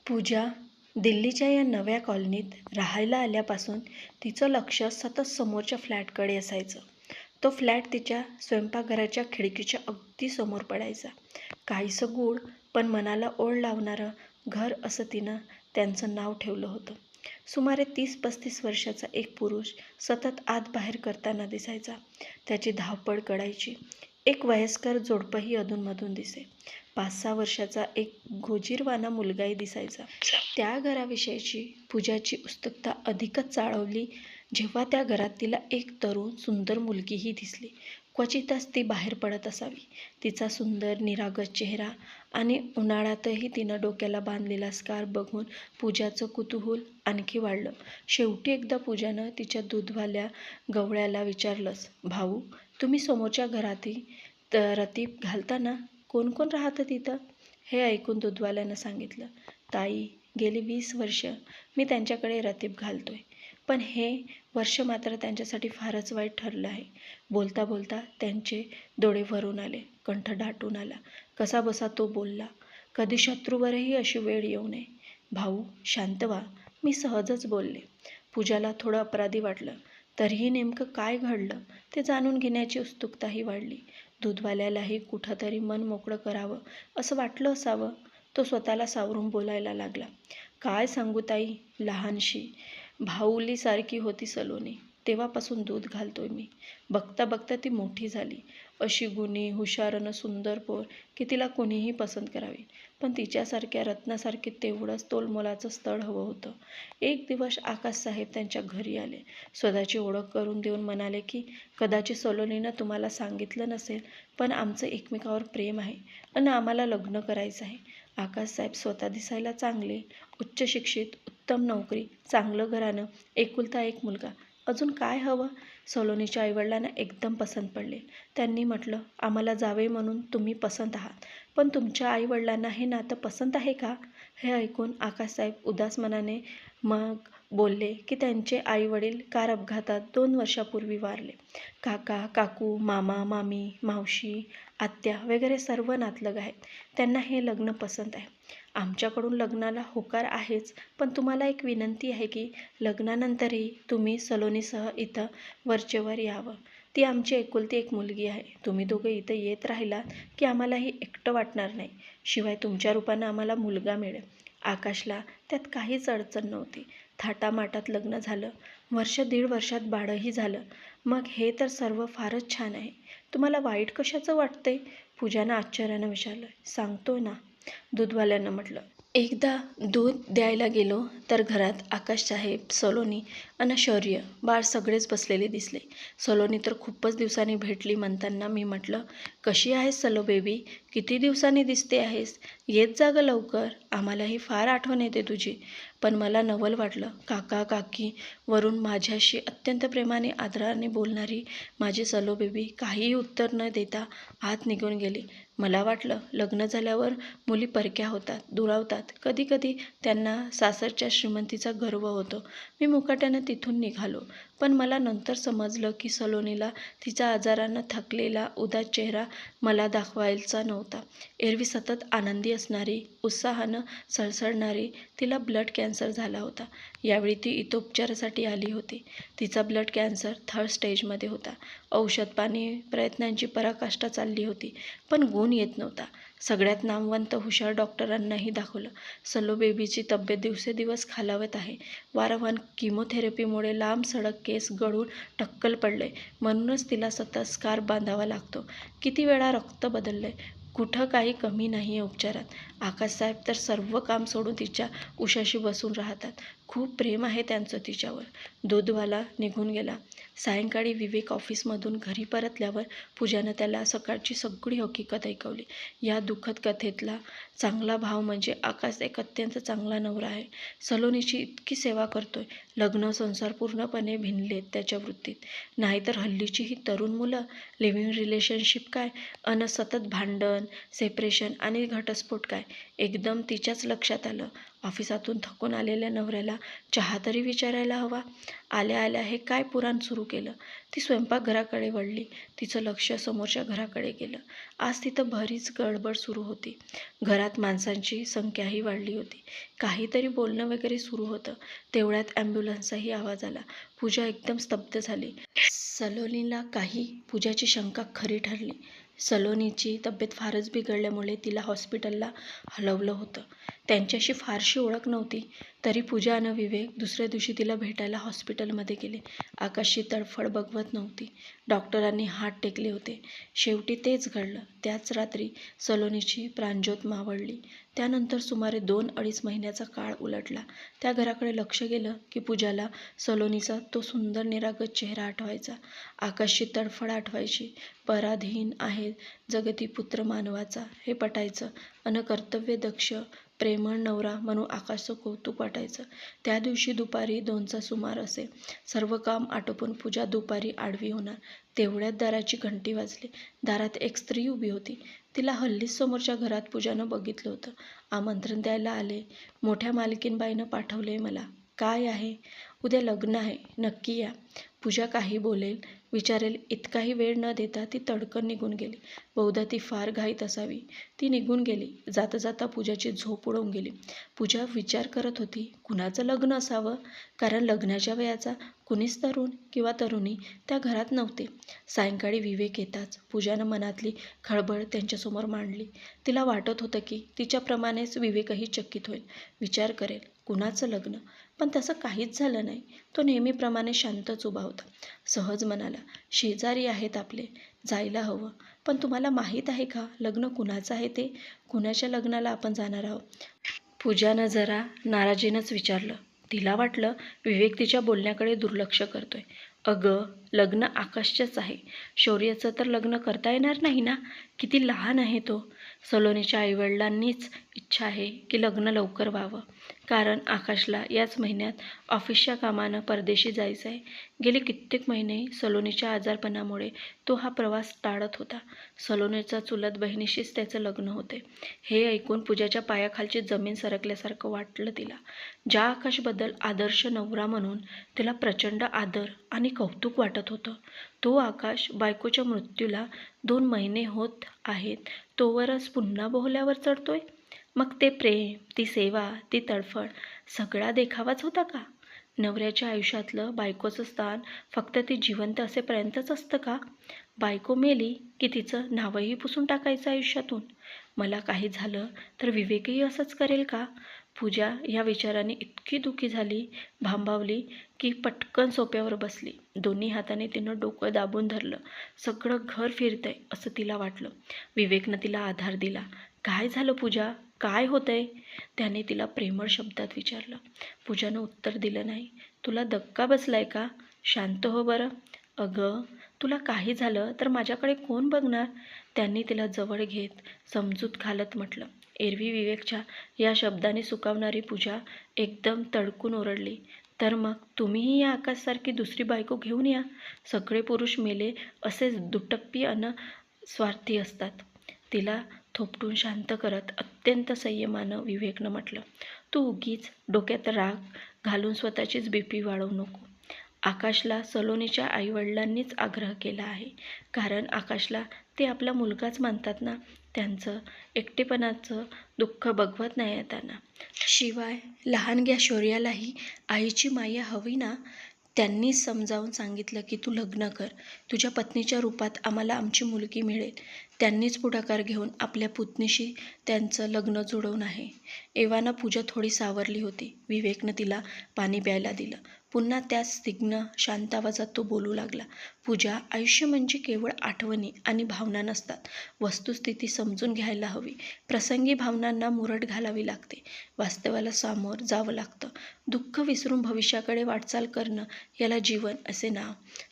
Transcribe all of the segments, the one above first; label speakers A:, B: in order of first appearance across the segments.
A: पूजा दिल्लीच्या या नव्या कॉलनीत राहायला आल्यापासून तिचं लक्ष सतत समोरच्या फ्लॅटकडे असायचं. तो फ्लॅट तिच्या स्वयंपाकघराच्या खिडकीच्या अगदी समोर पडायचा. काहीसं गूढ पण मनाला ओढ लावणारं घर असं तिनं त्यांचं नाव ठेवलं होतं. सुमारे 30-35 वर्षाचा एक पुरुष सतत आत बाहेर करताना दिसायचा. त्याची धावपळ कळायची. एक वयस्कर जोडपंही अधूनमधून दिसे. 5-6 वर्षाचा एक गोजीरवाणा मुलगाही दिसायचा. त्या घराविषयीची पूजाची उत्सुकता अधिकच चाळवली जेव्हा त्या घरात तिला एक तरुण सुंदर मुलगीही दिसली. क्वचितच ती बाहेर पडत असावी. तिचा सुंदर निरागस चेहरा आणि उन्हाळ्यातही तिनं डोक्याला बांधलेला स्कार्फ बघून पूजाचं कुतूहल आणखी वाढलं. शेवटी एकदा पूजानं तिच्या दूधवाल्या गवळ्याला विचारलंच, भाऊ, तुम्ही समोरच्या घरातही रतीब घालता ना? कोण कोण राहतं तिथं? हे ऐकून दूधवाल्यानं सांगितलं, ताई, गेली 20 वर्ष मी त्यांच्याकडे रतीब घालतोय. पण हे वर्ष मात्र त्यांच्यासाठी फारच वाईट ठरलं आहे. बोलता बोलता त्यांचे डोळे भरून आले, कंठ दाटून आला. कसाबसा तो बोलला, कधी शत्रूवरही अशी वेळ येऊ नये. भाऊ, शांत व्हा, मी सहजच बोलले. पूजाला थोडं अपराधी वाटलं. तरीही नेमकं काय घडलं ते जाणून घेण्याची उत्सुकताही वाढली. दूधवाल्यालाही कुठंतरी मन मोकळं करावं असं वाटलं असावं. तो स्वतःला सावरून बोलायला लागला, काय सांगू ताई, लहानशी भाऊलीसारखी होती सलोनी. तेव्हापासून दूध घालतोय मी. बघता बघता ती मोठी झाली. अशी गुणी, हुशार अन सुंदर पोर की तिला कोणीही पसंत करावी. पण तिच्यासारख्या रत्नासारखे तेवढंच तोलमोलाचं स्थळ हवं होतं. एक दिवस आकाशसाहेब त्यांच्या घरी आले. स्वतःची ओळख करून देऊन म्हणाले की कदाचित सलोनीनं तुम्हाला सांगितलं नसेल, पण आमचं एकमेकावर प्रेम आहे आणि आम्हाला लग्न करायचं आहे. आकाशसाहेब स्वतः दिसायला चांगले, उच्च शिक्षित, उत्तम नोकरी, चांगलं घराणं, एकुलता एक मुलगा. अजून काय हवं? सलोनीच्या आईवडिलांना एकदम पसंत पडले. त्यांनी म्हटलं, आम्हाला जावे म्हणून तुम्ही पसंत आहात, पण तुमच्या आईवडिलांना हे नातं पसंत आहे का? हे ऐकून आकाशसाहेब उदास मनाने मग बोलले की त्यांचे आईवडील कार अपघातात 2 वर्षापूर्वी वारले. काका, काकू, मामा, मामी, मावशी, आत्या वगैरे सर्व नातलग आहेत. त्यांना हे लग्न पसंत आहे. आमच्याकडून लग्नाला होकार आहेच, पण तुम्हाला एक विनंती आहे की लग्नानंतरही तुम्ही सलोनीसह इथं वरचेवर यावं. ती आमची एकुलती एक मुलगी आहे. तुम्ही दोघं इथं येत राहिलात की आम्हालाही एकटं वाटणार नाही. शिवाय तुमच्या रूपानं आम्हाला मुलगा मिळेल. आकाशला त्यात काहीच अडचण नव्हती. थाटामाटात लग्न झालं. 1-1.5 वर्षात बाळही झालं. मग हे तर सर्व फारच छान आहे. तुम्हाला वाईट कशाचं वाटतंय? पूजानं आश्चर्यानं विचारलं. सांगतोय ना, दूधवाल्यानं म्हटलं. एकदा दूध द्यायला गेलो तर घरात आकाशसाहेब, सलोनी आणि शौर्य बाळ सगळेच बसलेले दिसले. सलोनी तर खूपच दिवसांनी भेटली म्हणताना मी म्हटलं, कशी आहेस सलो बेबी? किती दिवसांनी दिसते आहेस? येत जा गं लवकर, आम्हालाही फार आठवण येते तुझी. पण मला नवल वाटलं. काका काकी वरून माझ्याशी अत्यंत प्रेमाने आदराने बोलणारी माझी सलो बेबी काहीही उत्तर न देता आत निघून गेली. मला वाटलं लग्न झाल्यावर मुली परक्या होतात, दुरावतात. कधी कधी त्यांना सासरच्या श्रीमंतीचा गर्व होतो. मी मुकाट्यानं तिथून निघालो. पण मला नंतर समजलं की सलोनीला तिचा आजारानं थकलेला उदास चेहरा मला दाखवायचा नव्हता. एरवी सतत आनंदी असणारी, उत्साहानं सळसळणारी, तिला ब्लड कॅन्सर झाला होता. यावेळी ती इथं उपचारासाठी आली होती. तिचा ब्लड कॅन्सर 3rd स्टेजमध्ये होता. औषधपाणी प्रयत्नांची पराकाष्ठा चालली होती, पण गुण येत नव्हता. सगळ्यात नामवंत हुशार डॉक्टरांनाही दाखवलं. सलो बेबीची तब्येत दिवसेदिवस खालावत आहे. वारंवार किमोथेरपीमुळे लांब सडक केस गळून टक्कल पडले. म्हणूनच तिला सतत स्कार्फ बांधावा लागतो. किती वेळा रक्त बदललंय, कुठं काही कमी नाही आहे उपचारात. आकाशसाहेब तर सर्व काम सोडून तिच्या उशाशी बसून राहतात. खूप प्रेम आहे त्यांचं तिच्यावर. दूधवाला निघून गेला. सायंकाळी विवेक ऑफिसमधून घरी परतल्यावर पूजानं त्याला सकाळची सगळी हकीकत ऐकवली. या दुःखद कथेतला चांगला भाव म्हणजे आकाश एक अत्यंत चांगला नवरा आहे. सलोनीची इतकी सेवा करतोय. लग्न संसार पूर्णपणे भिनलेत त्याच्या वृत्तीत. नाहीतर हल्लीची ही तरुण मुलं लिव्हिंग रिलेशनशिप काय, अन सतत भांडण, सेपरेशन आणि घटस्फोट काय, एकदम तिच्याच लक्षात आलं, ऑफिसातून थकून आलेल्या नवऱ्याला चहा तरी विचारायला हवा. आल्या आल्या हे काय पुराण सुरू केलं. ती स्वयंपाकघराकडे वळली. तिचं लक्ष समोरच्या घराकडे गेलं. आज तिथं बरीच गडबड सुरू होती. घरात माणसांची संख्याही वाढली होती. काहीतरी बोलणं वगैरे सुरू होतं. तेवढ्यात ॲम्ब्युलन्सचाही आवाज आला. पूजा एकदम स्तब्ध झाली. सलोनीला काही पूजाची शंका खरी ठरली. सलोनीची तब्येत फारच बिघडल्यामुळे तिला हॉस्पिटलला हलवलं होतं. त्यांच्याशी फारशी ओळख नव्हती, तरी पूजा आणि विवेक दुसऱ्या दिवशी तिला भेटायला हॉस्पिटलमध्ये गेले. आकाशची तडफड बघवत नव्हती. डॉक्टरांनी हात टेकले होते. शेवटी तेच घडलं. त्याच रात्री सलोनीची प्राणज्योत मावळली. त्यानंतर सुमारे 2-2.5 महिन्याचा काळ उलटला. त्या घराकडे लक्ष गेलं की पूजाला सलोनीचा तो सुंदर निरागस चेहरा आठवायचा. आकाशची तडफड आठवायची. पराधीन आहे जगती पुत्र मानवाचा हे पटायचं. अन कर्तव्यदक्ष प्रेमळ नवरा म्हणून आकाशचं कौतुक वाटायचं. त्या दिवशी दुपारी 2चा सुमार असे. सर्व काम आटोपून पूजा दुपारी आडवी होणार तेवढ्यात दाराची घंटी वाजली. दारात एक स्त्री उभी होती. तिला हल्लीच समोरच्या घरात पूजानं बघितलं होतं. आमंत्रण द्यायला आले. मोठ्या मालकीणबाईनं पाठवलंय मला. काय आहे? उद्या लग्न आहे, नक्की या. पूजा काही बोलेल, विचारेल इतकाही वेळ न देता ती तडकन निघून गेली. बहुधा ती फार घाईत असावी. ती निघून गेली. जाता जाता पूजाची झोप उडून गेली. पूजा विचार करत होती, कुणाचं लग्न असावं, कारण लग्नाच्या वयाचा कुणीच तरुण किंवा तरुणी त्या घरात नव्हते. सायंकाळी विवेक येताच पूजानं मनातली खळबळ त्यांच्यासमोर मांडली. तिला वाटत होतं की तिच्याप्रमाणेच विवेकही चकित होईल. विचार करेल, कुणाचं लग्न. पण तसं काहीच झालं नाही. तो नेहमीप्रमाणे शांतच उभा होता. सहज म्हणाला, शेजारी आहेत आपले, जायला हवं. पण तुम्हाला माहीत आहे का लग्न कुणाचं आहे ते? कुणाच्या लग्नाला आपण जाणार आहोत? पूजानं जरा नाराजीनंच विचारलं. तिला वाटलं विवेक तिच्या बोलण्याकडे दुर्लक्ष करतोय. अगं, लग्न आकाशचंच आहे. शौर्याचं तर लग्न करता येणार नाही ना. किती लहान आहे तो. सलोनीच्या आईवडिलांनीच इच्छा आहे की लग्न लवकर व्हावं, कारण आकाशला याच महिन्यात ऑफिसच्या कामानं परदेशी जायचं आहे. गेले कित्येक महिने सलोनीच्या आजारपणामुळे तो हा प्रवास टाळत होता. सलोनीच्या चुलत बहिणीशीच त्याचं लग्न होते. हे ऐकून पूजाच्या पायाखालची जमीन सरकल्यासारखं वाटलं तिला. ज्या आकाशबद्दल आदर्श नवरा म्हणून तिला प्रचंड आदर आणि कौतुक वाटत होतं, तो आकाश बायकोच्या मृत्यूला 2 महिने होत आहेत तोवरच पुन्हा बोहल्यावर चढतोय. मग ते प्रेम, ती सेवा, ती तडफड सगळा देखावाच होता का? नवऱ्याच्या आयुष्यातलं बायकोचं स्थान फक्त ती जिवंत असेपर्यंतच असतं का? बायको मेली की तिचं नावही पुसून टाकायचं आयुष्यातून? मला काही झालं तर विवेकही असंच करेल का? पूजा या विचाराने इतकी दुःखी झाली, भांबावली की पटकन सोफ्यावर बसली. दोन्ही हाताने तिनं डोकं दाबून धरलं. सगळं घर फिरतंय असं तिला वाटलं. विवेकनं तिला आधार दिला. काय झालं पूजा? काय होतंय? त्याने तिला प्रेमळ शब्दात विचारलं. पूजानं उत्तर दिलं नाही. तुला धक्का बसलाय का? शांत हो बरं. अगं, तुला काही झालं तर माझ्याकडे कोण बघणार? त्यांनी तिला जवळ घेत समजूत घालत म्हटलं. एरवी विवेकच्या या शब्दाने सुकावणारी पूजा एकदम तडकून ओरडली. तर मग तुम्हीही या आकाशसारखी दुसरी बायको घेऊन या. सगळे पुरुष मेले असेच दुटप्पी अन स्वार्थी असतात. तिला थोपटून शांत करत अत्यंत संयमानं विवेकनं म्हटलं, तू उगीच डोक्यात राग घालून स्वतःचीच BP वाढवू नको. आकाशला सलोनीच्या आईवडिलांनीच आग्रह केला आहे, कारण आकाशला ते आपला मुलगाच मानतात ना. त्यांचं एकटेपणाचं दुःख बघवत नाही त्यांना. शिवाय लहानग्या शौर्यालाही आईची माया हवी ना. त्यांनीच समजावून सांगितलं की तू लग्न कर. तुझ्या पत्नीच्या रूपात आम्हाला आमची मुलगी मिळेल. त्यांनीच पुढाकार घेऊन आपल्या पुतणीशी त्यांचं लग्न जुळवून आहे. एव्हाना पूजा थोडी सावरली होती. विवेकनं तिला पाणी प्यायला दिलं. पुन्हा त्याच स्निग्ध शांत आवाजात तो बोलू लागला. पूजा, आयुष्य म्हणजे केवळ आठवणी आणि भावना नसतात. वस्तुस्थिती समजून घ्यायला हवी. प्रसंगी भावनांना मुरड घालावी लागते. वास्तवाला सामोर जावं लागतं. दुःख विसरून भविष्याकडे वाटचाल करणं याला जीवन असे नाव.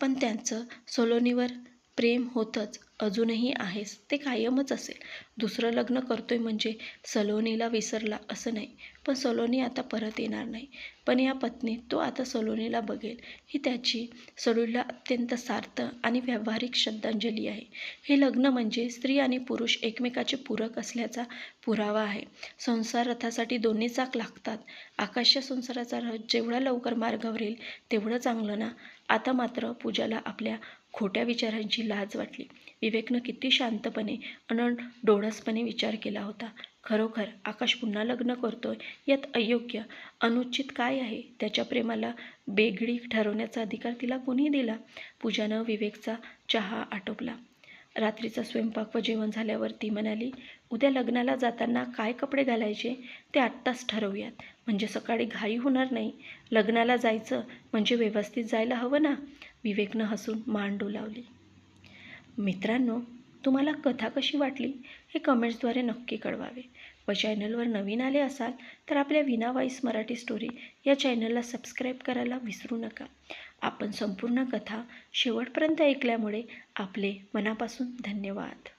A: पण त्यांचं सलोनीवर प्रेम होतंच, अजूनही आहेच, ते कायमच असेल. दुसरं लग्न करतोय म्हणजे सलोनीला विसरला असं नाही, पण सलोनी आता परत येणार नाही. पण या पत्नीत तो आता सलोनीला बघेल, ही त्याची सलोनीला अत्यंत सार्थ आणि व्यावहारिक श्रद्धांजली आहे. हे लग्न म्हणजे स्त्री आणि पुरुष एकमेकाचे पूरक असल्याचा पुरावा आहे. संसार रथासाठी दोन्ही चाक लागतात. आकाशच्या संसाराचा रथ जेवढा लवकर मार्गावर येईल तेवढं चांगलं ना. आता मात्र पूजाला आपल्या खोट्या विचारांची लाज वाटली. विवेकनं किती शांतपणे अन डोळसपणे विचार केला होता. खरोखर आकाश पुन्हा लग्न करतोय यात अयोग्य अनुचित काय आहे? त्याच्या प्रेमाला बेगडी ठरवण्याचा अधिकार तिला कोणी दिला? पूजानं विवेकचा चहा आटोपला. रात्रीचा स्वयंपाक व जेवण झाल्यावर ती म्हणाली, उद्या लग्नाला जाताना काय कपडे घालायचे ते आत्ताच ठरवूयात, म्हणजे सकाळी घाई होणार नाही. लग्नाला जायचं म्हणजे व्यवस्थित जायला हवं ना. विवेकनं हसून मान डोलावली. मित्रांनो, तुम्हाला कथा कशी वाटली हे कमेंट्सद्वारे नक्की कळवावे. व चॅनलवर नवीन आले असाल तर आपल्या वीणा वॉइस मराठी स्टोरी या चॅनलला सबस्क्राईब करायला विसरू नका. आपण संपूर्ण कथा शेवटपर्यंत ऐकल्यामुळे आपले मनापासून धन्यवाद.